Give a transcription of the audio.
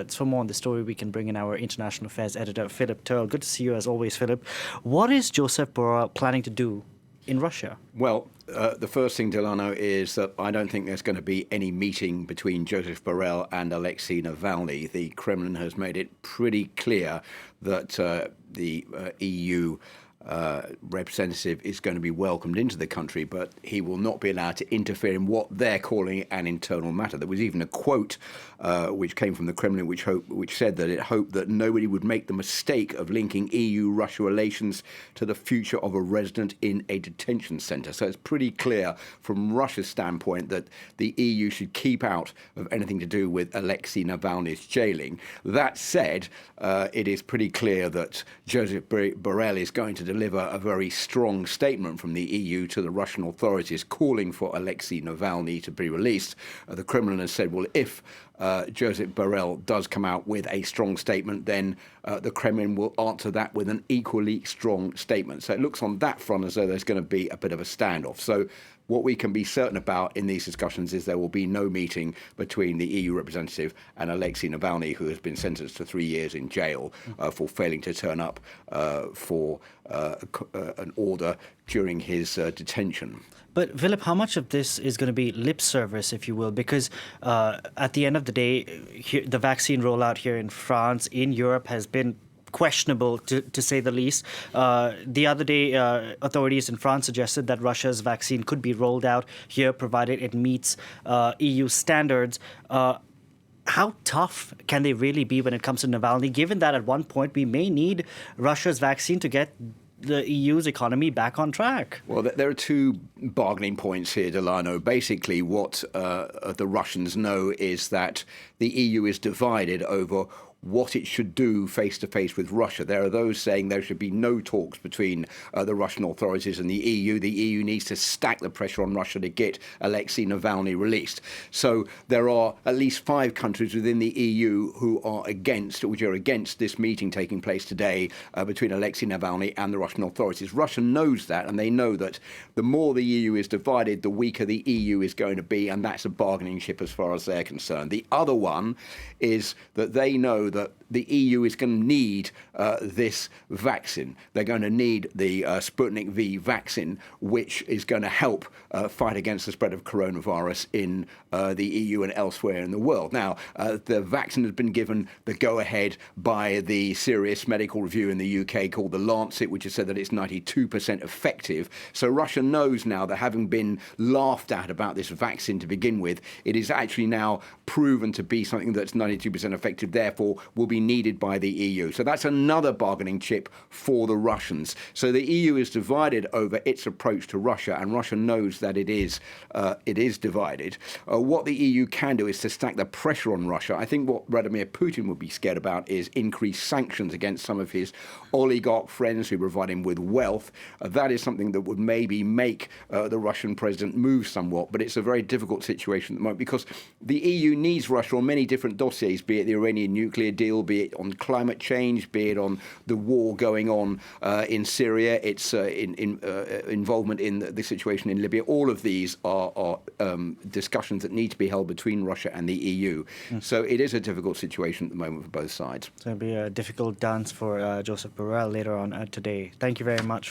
For more on the story, we can bring in our international affairs editor, Philip Turle. Good to see you as always, Philip. What is Josep Borrell planning to do in Russia? Well, the first thing, Delano, is that I don't think there's going to be any meeting between Josep Borrell and Alexei Navalny. The Kremlin has made it pretty clear that the EU representative is going to be welcomed into the country, but he will not be allowed to interfere in what they're calling an internal matter. There was even a quote which came from the Kremlin which said that it hoped that nobody would make the mistake of linking EU-Russia relations to the future of a resident in a detention centre. So it's pretty clear from Russia's standpoint that the EU should keep out of anything to do with Alexei Navalny's jailing. That said, it is pretty clear that Josep Borrell is going to deliver a very strong statement from the EU to the Russian authorities calling for Alexei Navalny to be released. The Kremlin has said, well, if Josep Borrell does come out with a strong statement, then the Kremlin will answer that with an equally strong statement. So it looks on that front as though there's going to be a bit of a standoff. So what we can be certain about in these discussions is there will be no meeting between the EU representative and Alexei Navalny, who has been sentenced to 3 years in jail for failing to turn up for an order during his detention. But, Philip, how much of this is going to be lip service, if you will? Because at the end of the day, the vaccine rollout here in France, in Europe, has been questionable, to say the least. The other day, authorities in France suggested that Russia's vaccine could be rolled out here, provided it meets EU standards. How tough can they really be when it comes to Navalny, given that at one point we may need Russia's vaccine to get the EU's economy back on track? Well, there are two bargaining points here, Delano. Basically, what the Russians know is that the EU is divided over what it should do face-to-face with Russia. There are those saying there should be no talks between the Russian authorities and the EU. The EU needs to stack the pressure on Russia to get Alexei Navalny released. So there are at least 5 countries within the EU which are against this meeting taking place today between Alexei Navalny and the Russian authorities. Russia knows that, and they know that the more the EU is divided, the weaker the EU is going to be, and that's a bargaining chip as far as they're concerned. The other one is that they know that the EU is going to need this vaccine. They're going to need the Sputnik V vaccine, which is going to help fight against the spread of coronavirus in the EU and elsewhere in the world. Now, the vaccine has been given the go-ahead by the serious medical review in the UK called The Lancet, which has said that it's 92% effective. So Russia knows now that, having been laughed at about this vaccine to begin with, it is actually now proven to be something that's 92% effective, therefore will be needed by the EU. So that's another bargaining chip for the Russians. So the EU is divided over its approach to Russia, and Russia knows that it is divided. What the EU can do is to stack the pressure on Russia. I think what Vladimir Putin would be scared about is increased sanctions against some of his oligarch friends who provide him with wealth. That is something that would maybe make the Russian president move somewhat, but it's a very difficult situation at the moment because the EU needs Russia on many different dossiers, be it the Iranian nuclear deal, be it on climate change, be it on the war going on in Syria, its involvement in the situation in Libya. All of these are discussions that need to be held between Russia and the EU. So it is a difficult situation at the moment for both sides. It's going to be a difficult dance for Josep Borrell later on today. Thank you very much.